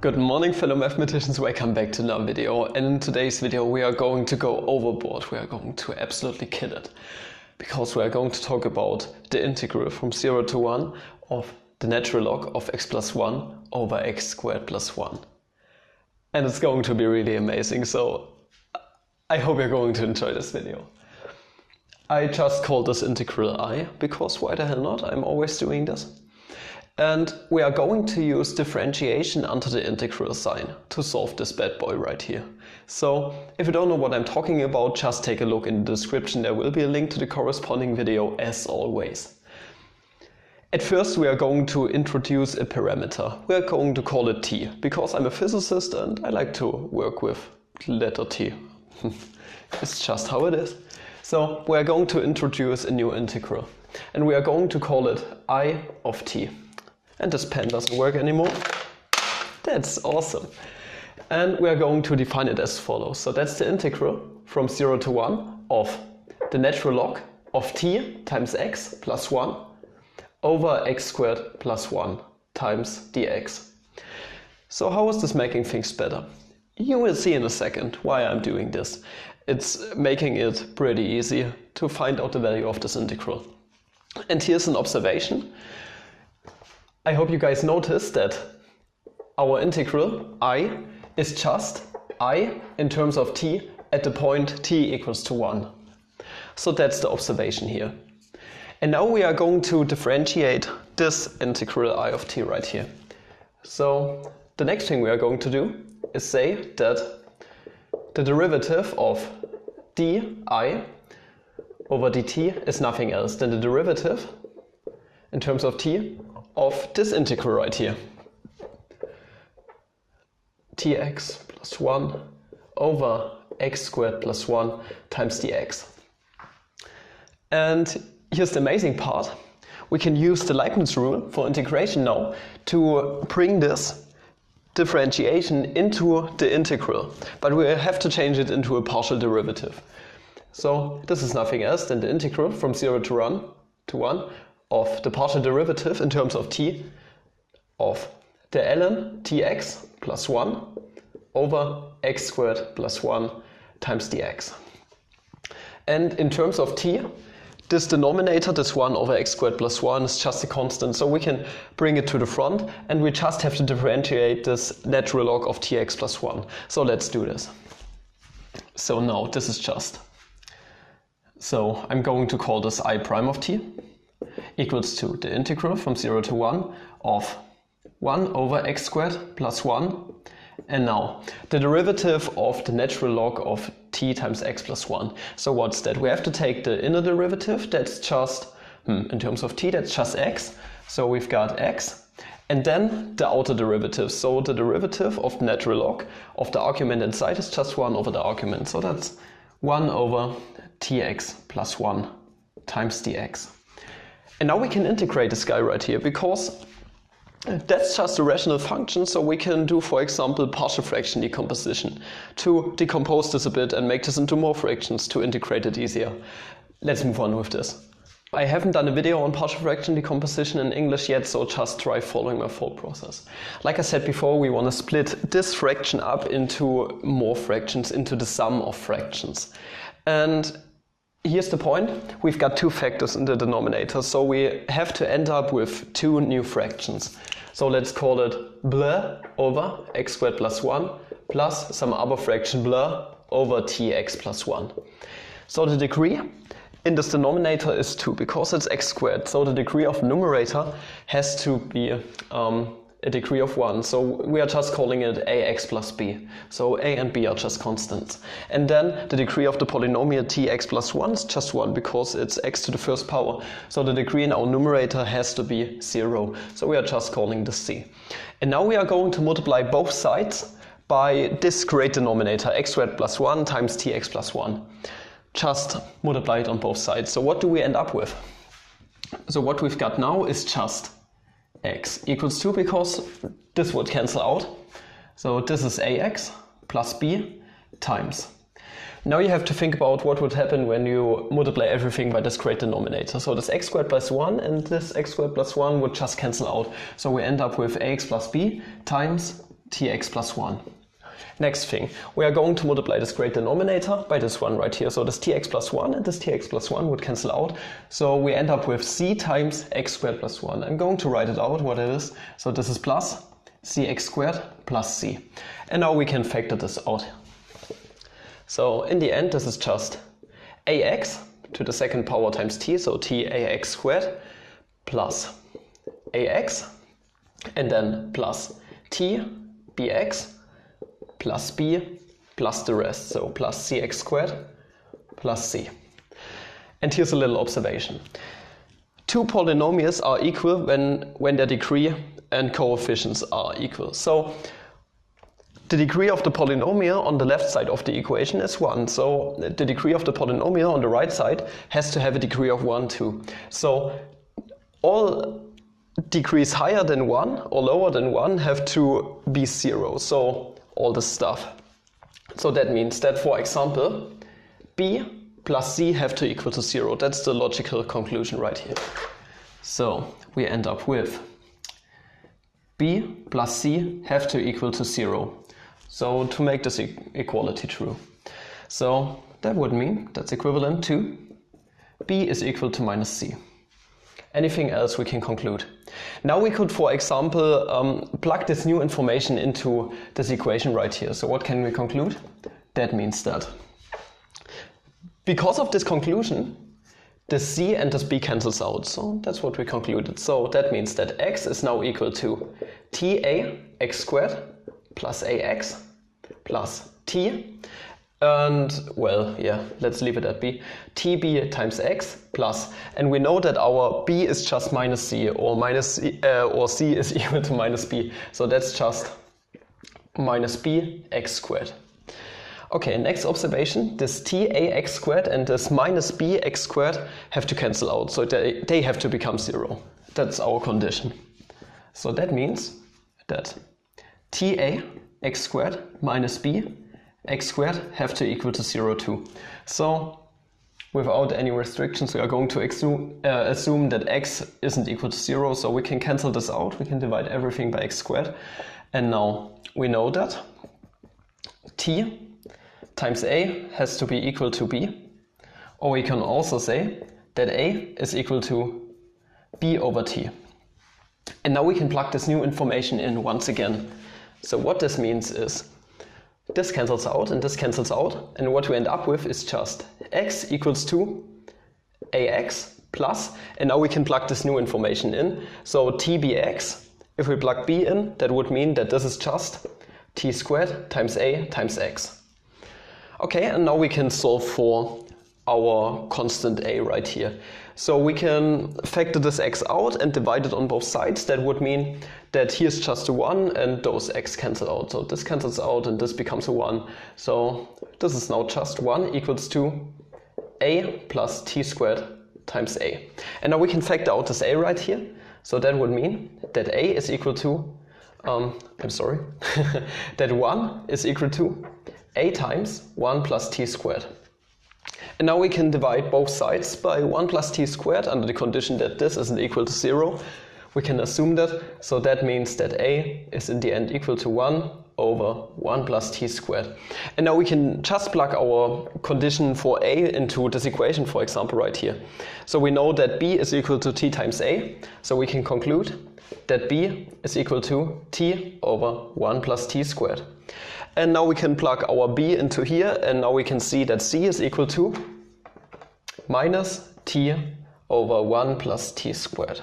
Good morning, fellow mathematicians, welcome back to another video, and in today's video we are going to go overboard. We are going to absolutely kill it, because we are going to talk about the integral from 0 to 1 of the natural log of x plus 1 over x squared plus 1. And it's going to be really amazing, so I hope you're going to enjoy this video. I just called this integral I, because why the hell not, I'm always doing this. And we are going to use differentiation under the integral sign to solve this bad boy right here. So if you don't know what I'm talking about, just take a look in the description. There will be a link to the corresponding video as always. At first we are going to introduce a parameter. We are going to call it t, because I'm a physicist and I like to work with letter t. It's just how it is. So we are going to introduce a new integral, and we are going to call it I of t. And this pen doesn't work anymore. That's awesome. And we are going to define it as follows. So that's the integral from 0 to 1 of the natural log of t times x plus 1 over x squared plus 1 times dx. So how is this making things better? You will see in a second why I'm doing this. It's making it pretty easy to find out the value of this integral. And here's an observation. I hope you guys noticed that our integral I is just I in terms of t at the point t equals to 1. So that's the observation here. And now we are going to differentiate this integral I of t right here. So the next thing we are going to do is say that the derivative of di over dt is nothing else than the derivative in terms of t of this integral right here, tx plus 1 over x squared plus 1 times dx. And here's the amazing part. We can use the Leibniz rule for integration now to bring this differentiation into the integral, but we have to change it into a partial derivative. So this is nothing else than the integral from 0 to 1 of the partial derivative in terms of t of the ln tx plus 1 over x squared plus 1 times dx. And in terms of t, this denominator, this 1 over x squared plus 1, is just a constant, so we can bring it to the front and we just have to differentiate this natural log of tx plus 1. So let's do this. So now this is just. So I'm going to call this I prime of t equals to the integral from 0 to 1 of 1 over x squared plus 1. And now the derivative of the natural log of t times x plus 1. So what's that? We have to take the inner derivative, that's just, in terms of t, that's just x. So we've got x. And then the outer derivative. So the derivative of the natural log of the argument inside is just 1 over the argument. So that's 1 over tx plus 1 times dx. And now we can integrate this guy right here, because that's just a rational function, so we can do, for example, partial fraction decomposition to decompose this a bit and make this into more fractions to integrate it easier. Let's move on with this. I haven't done a video on partial fraction decomposition in English yet, so just try following my thought process. Like I said before, we want to split this fraction up into more fractions, into the sum of fractions. And here's the point. We've got two factors in the denominator, so we have to end up with two new fractions. So let's call it blah over x squared plus 1 plus some other fraction blah over tx plus 1. So the degree in this denominator is 2, because it's x squared. So the degree of numerator has to be a degree of 1. So we are just calling it ax plus b. So a and b are just constants. And then the degree of the polynomial tx plus 1 is just 1, because it's x to the first power. So the degree in our numerator has to be 0. So we are just calling this c. And now we are going to multiply both sides by this great denominator, x squared plus 1 times tx plus 1. Just multiply it on both sides. So what do we end up with? So what we've got now is just x equals 2, because this would cancel out. So this is ax plus b times. Now you have to think about what would happen when you multiply everything by this great denominator. So this x squared plus 1 and this x squared plus 1 would just cancel out. So we end up with ax plus b times tx plus 1. Next thing, we are going to multiply this great denominator by this one right here. So this tx plus 1 and this tx plus 1 would cancel out. So we end up with c times x squared plus 1. I'm going to write it out what it is. So this is plus cx squared plus c. And now we can factor this out. So in the end, this is just ax to the second power times t, so t ax squared plus ax, and then plus t bx plus b plus the rest, so plus cx squared plus c. And here's a little observation. Two polynomials are equal when their degree and coefficients are equal. So the degree of the polynomial on the left side of the equation is 1. So the degree of the polynomial on the right side has to have a degree of 1 too. So all degrees higher than 1 or lower than 1 have to be 0. So all this stuff. So that means that, for example, b plus c have to equal to 0. That's the logical conclusion right here. So we end up with b plus c have to equal to 0. So to make this equality true. So that would mean that's equivalent to b is equal to minus c. Anything else we can conclude? Now we could, for example, plug this new information into this equation right here. So what can we conclude? That means that because of this conclusion, this c and this b cancels out. So that's what we concluded. So that means that x is now equal to tax squared plus ax plus t. And, well, yeah, let's leave it at b. tb times x plus, and we know that our b is just minus c, or c is equal to minus b. So that's just minus b x squared. Okay, next observation, this tax squared and this minus b x squared have to cancel out. So they have to become 0. That's our condition. So that means that tax squared minus b x squared have to equal to 0 too. So without any restrictions, we are going to assume that x isn't equal to 0, so we can cancel this out. We can divide everything by x squared. And now we know that t times a has to be equal to b. Or we can also say that a is equal to b over t. And now we can plug this new information in once again. So what this means is this cancels out and this cancels out, and what we end up with is just x equals to ax plus, and now we can plug this new information in. So tbx, if we plug b in, that would mean that this is just t squared times a times x. Okay, and now we can solve for our constant a right here. So we can factor this x out and divide it on both sides. That would mean that here's just a 1 and those x cancel out. So this cancels out and this becomes a 1. So this is now just 1 equals to a plus t squared times a. And now we can factor out this a right here. So that would mean that a is equal to, that 1 is equal to a times 1 plus t squared. And now we can divide both sides by 1 plus t squared under the condition that this isn't equal to 0. We can assume that, so that means that a is in the end equal to 1 over 1 plus t squared. And now we can just plug our condition for a into this equation, for example, right here. So we know that b is equal to t times a, so we can conclude that b is equal to t over 1 plus t squared. And now we can plug our b into here, and now we can see that c is equal to minus t over 1 plus t squared.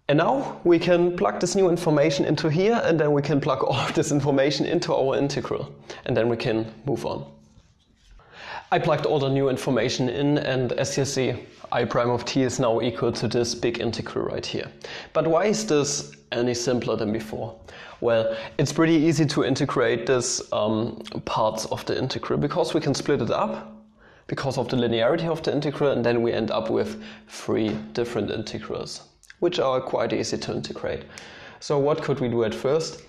And now we can plug this new information into here, and then we can plug all of this information into our integral. And then we can move on. I plugged all the new information in, and as you see, I prime of t is now equal to this big integral right here. But why is this any simpler than before? Well, it's pretty easy to integrate this parts of the integral because we can split it up because of the linearity of the integral, and then we end up with 3 different integrals, which are quite easy to integrate. So what could we do at first?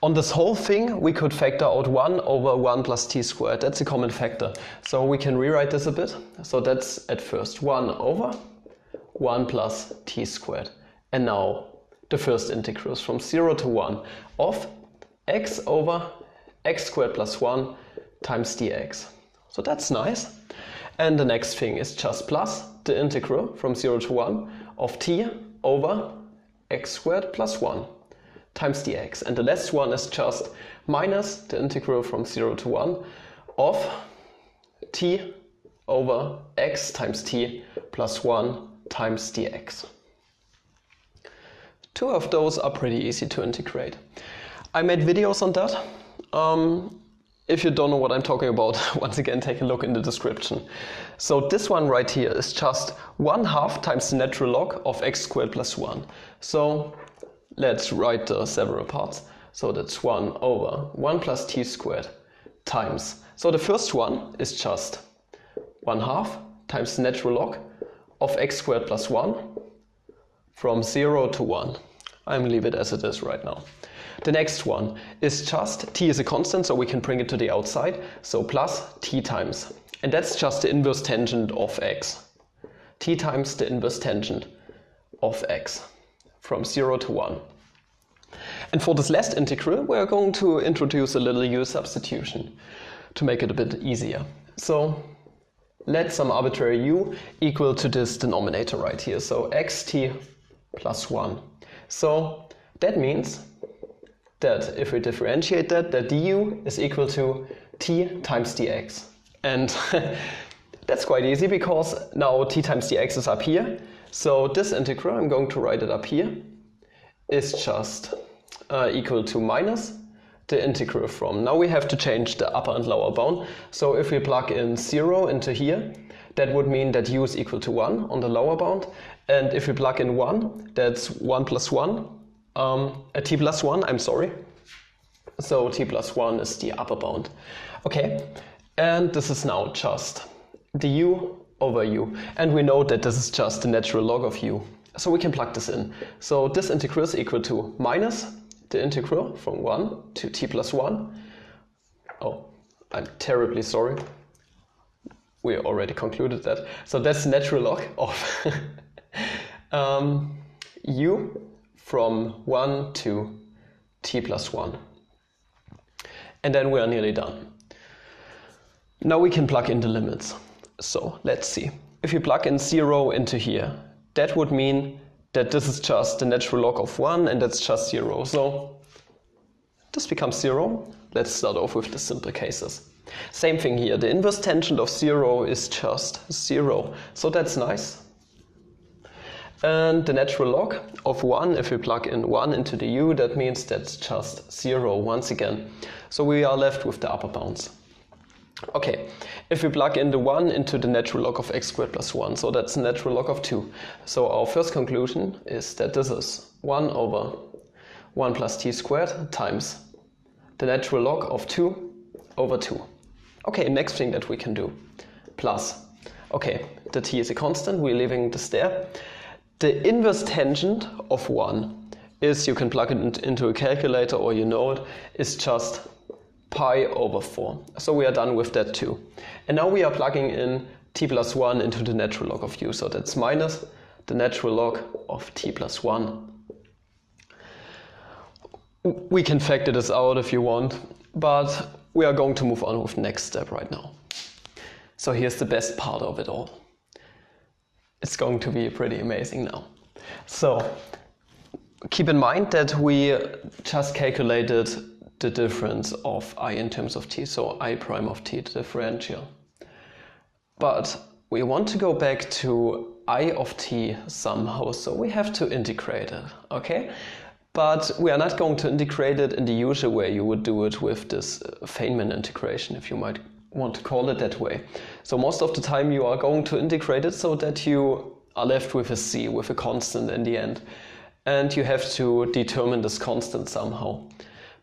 On this whole thing, we could factor out 1 over 1 plus t squared. That's a common factor. So we can rewrite this a bit. So that's at first 1 over 1 plus t squared. And now the first integrals from 0 to 1 of x over x squared plus 1 times dx. So that's nice. And the next thing is just plus the integral from 0 to 1 of t over x squared plus 1 times dx. And the last one is just minus the integral from 0 to 1 of t over x times t plus 1 times dx. Two of those are pretty easy to integrate. I made videos on that. If you don't know what I'm talking about, once again take a look in the description. So this one right here is just 1/2 times the natural log of x squared plus 1. So let's write the several parts. So that's 1 over 1 plus t squared times. So the first one is just 1/2 times the natural log of x squared plus 1 from 0 to 1. I'm going to leave it as it is right now. The next one is just t is a constant, so we can bring it to the outside. So plus t times. And that's just the inverse tangent of x. T times the inverse tangent of x from 0 to 1. And for this last integral, we're going to introduce a little u substitution to make it a bit easier. So let some arbitrary u equal to this denominator right here. So xt plus 1. So that means that if we differentiate that du is equal to t times dx. And that's quite easy because now t times dx is up here. So this integral, I'm going to write it up here, is just equal to minus the integral from. Now we have to change the upper and lower bound. So if we plug in 0 into here, that would mean that u is equal to 1 on the lower bound. And if we plug in 1, that's 1 plus 1. T plus 1, I'm sorry. So t plus 1 is the upper bound. Okay, and this is now just du over u. And we know that this is just the natural log of u. So we can plug this in. So this integral is equal to minus the integral from 1 to t plus 1. Oh, I'm terribly sorry. We already concluded that. So that's the natural log of u from 1 to t plus 1. And then we are nearly done. Now we can plug in the limits. So let's see. If you plug in 0 into here, that would mean that this is just the natural log of 1 and that's just 0. So this becomes 0. Let's start off with the simple cases. Same thing here. The inverse tangent of 0 is just 0. So that's nice. And the natural log of 1, if we plug in 1 into the u, that means that's just 0 once again. So we are left with the upper bounds. Okay, if we plug in the 1 into the natural log of x squared plus 1, so that's the natural log of 2. So our first conclusion is that this is 1 over 1 plus t squared times the natural log of 2 over 2. Okay, next thing that we can do, plus. Okay, the t is a constant, we're leaving this there. The inverse tangent of 1 is, you can plug it into a calculator or you know it, is just pi over 4. So we are done with that too. And now we are plugging in t plus 1 into the natural log of u. So that's minus the natural log of t plus 1. We can factor this out if you want, but we are going to move on with the next step right now. So here's the best part of it all. It's going to be pretty amazing now. So keep in mind that we just calculated the difference of I in terms of t, so I prime of t, the differential. But we want to go back to I of t somehow, so we have to integrate it, okay? But we are not going to integrate it in the usual way you would do it with this Feynman integration, if you might want to call it that way. So most of the time you are going to integrate it so that you are left with a c, with a constant in the end. And you have to determine this constant somehow.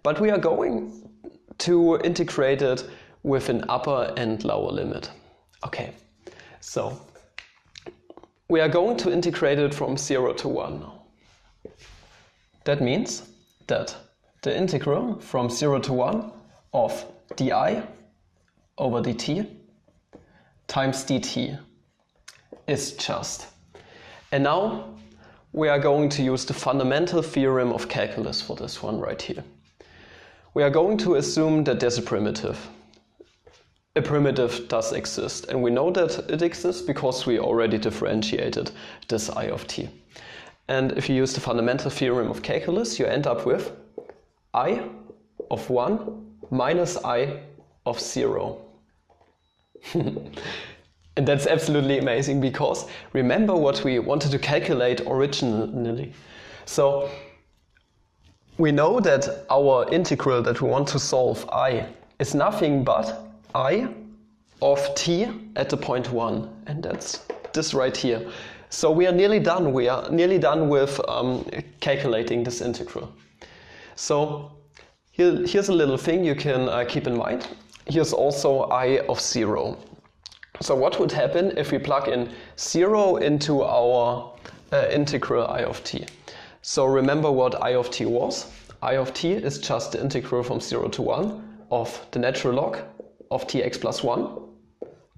But we are going to integrate it with an upper and lower limit. Okay, so we are going to integrate it from 0 to 1 now. That means that the integral from 0 to 1 of di over dt times dt is just. And now we are going to use the fundamental theorem of calculus for this one right here. we are going to assume that there's a primitive. A primitive does exist, and we know that it exists because we already differentiated this I of t. And if you use the fundamental theorem of calculus, you end up with I of 1 minus I of 0. And that's absolutely amazing because remember what we wanted to calculate originally. So we know that our integral that we want to solve I is nothing but I of t at the point 1, and that's this right here. So we are nearly done. We are nearly done with calculating this integral. So here's a little thing you can keep in mind. Here's also I of 0. So what would happen if we plug in 0 into our integral I of t? So remember what I of t was. I of t is just the integral from 0 to 1 of the natural log of tx plus 1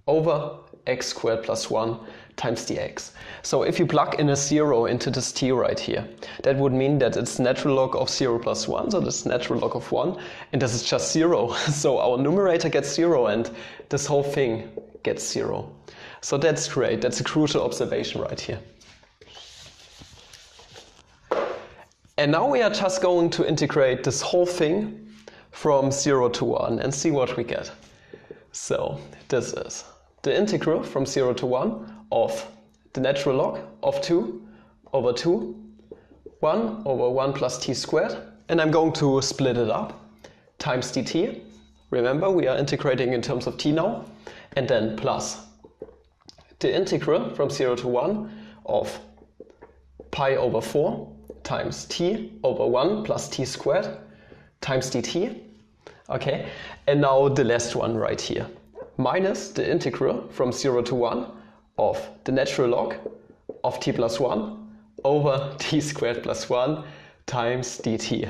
over x squared plus 1 times dx. So if you plug in a 0 into this t right here, that would mean that it's natural log of 0 plus 1, so this is natural log of 1, and this is just 0. So our numerator gets 0 and this whole thing gets 0. So that's great, that's a crucial observation right here. And now we are just going to integrate this whole thing from 0 to 1 and see what we get. So this is the integral from 0 to 1 of the natural log of 2 over 2, 1 over 1 plus t squared, and I'm going to split it up, times dt. Remember, we are integrating in terms of t now, and then plus the integral from 0 to 1 of pi over 4 times t over 1 plus t squared times dt. Okay, and now the last one right here, minus the integral from 0 to 1 of the natural log of t plus 1 over t squared plus 1 times dt.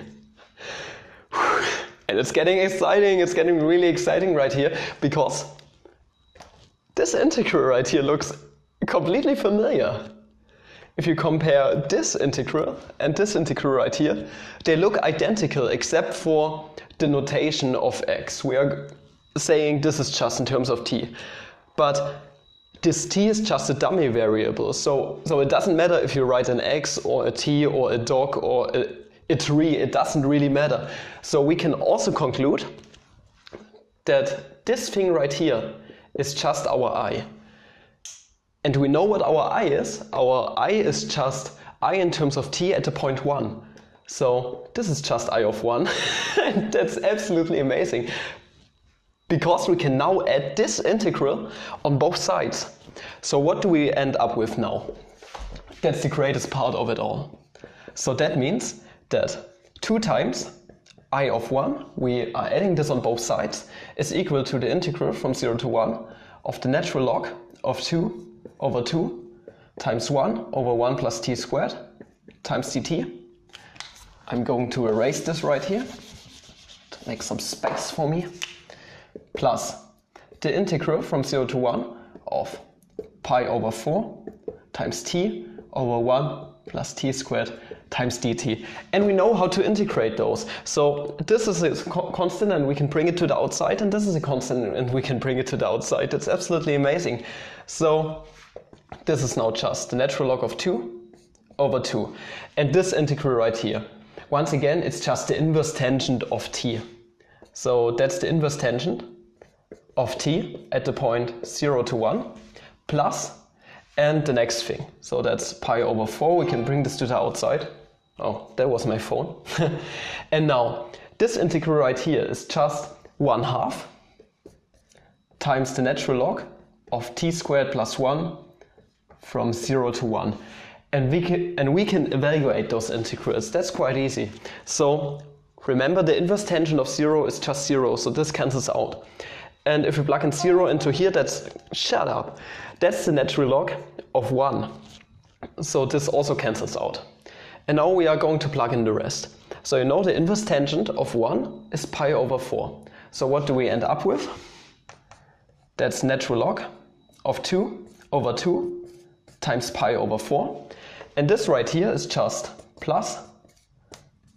And it's getting exciting, it's getting really exciting right here, because this integral right here looks completely familiar. If you compare this integral and this integral right here, they look identical except for the notation of x. We are saying this is just in terms of t. But this t is just a dummy variable, so it doesn't matter if you write an x or a t or a dog or a tree, it doesn't really matter. So we can also conclude that this thing right here is just our I. And we know what our I is. Our I is just I in terms of t at the point 1. So this is just I of 1. And that's absolutely amazing, because we can now add this integral on both sides. So what do we end up with now? That's the greatest part of it all. So that means that 2 times I of 1, we are adding this on both sides, is equal to the integral from 0 to 1 of the natural log of 2 over 2 times 1 over 1 plus t squared times dt. I'm going to erase this right here to make some space for me. Plus the integral from 0 to 1 of pi over 4 times t over 1 plus t squared times dt. And we know how to integrate those. So this is a constant and we can bring it to the outside, and this is a constant and we can bring it to the outside. That's absolutely amazing. So this is now just the natural log of 2 over 2. And this integral right here, once again, it's just the inverse tangent of t. So that's the inverse tangent of t at the point 0 to 1 plus, and the next thing. So that's pi over 4. We can bring this to the outside. Oh, that was my phone. And now this integral right here is just 1/2 times the natural log of t squared plus 1 from 0 to 1. And we can evaluate those integrals. That's quite easy. So remember, the inverse tangent of 0 is just 0, so this cancels out. And if we plug in 0 into here, that's the natural log of 1. So this also cancels out. And now we are going to plug in the rest. So you know the inverse tangent of 1 is pi over 4. So what do we end up with? That's natural log of 2 over 2 times pi over 4. And this right here is just plus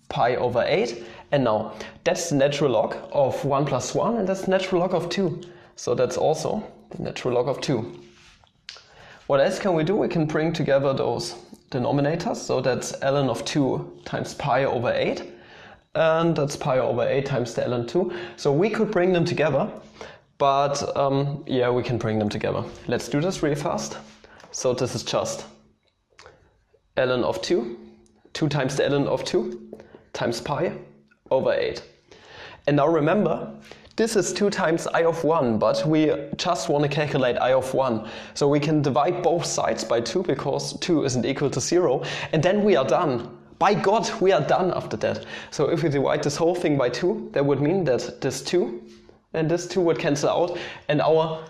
pi over 8. And now, that's the natural log of 1 plus 1, and that's the natural log of 2. So that's also the natural log of 2. What else can we do? We can bring together those denominators. So that's ln of 2 times pi over 8. And that's pi over 8 times the ln 2. So we could bring them together. But yeah, we can bring them together. Let's do this really fast. So this is just ln of 2 times the ln of 2 times pi over 8. And now remember, this is 2 times I of 1, but we just want to calculate I of 1. So we can divide both sides by 2 because 2 isn't equal to 0. And then we are done. By God, we are done after that. So if we divide this whole thing by 2, that would mean that this 2 and this 2 would cancel out. And our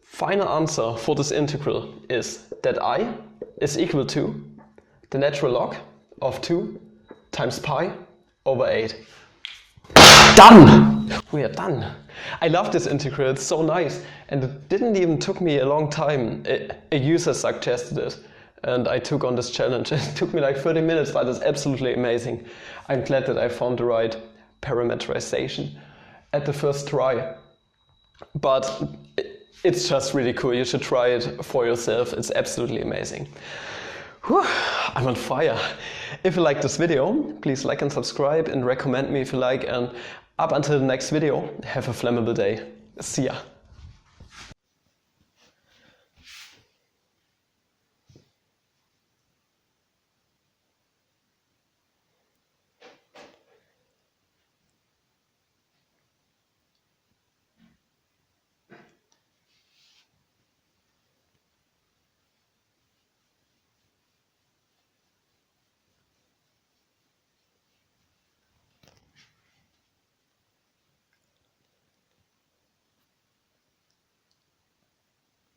final answer for this integral is that I is equal to the natural log of 2 times pi over 8. Done! We are done. I love this integral, it's so nice. And it didn't even took me a long time. A user suggested it. And I took on this challenge. It took me like 30 minutes, but it's absolutely amazing. I'm glad that I found the right parameterization at the first try. But it's just really cool. You should try it for yourself. It's absolutely amazing. Whew, I'm on fire. If you like this video, please like and subscribe and recommend me if you like. And up until the next video, have a flammable day. See ya.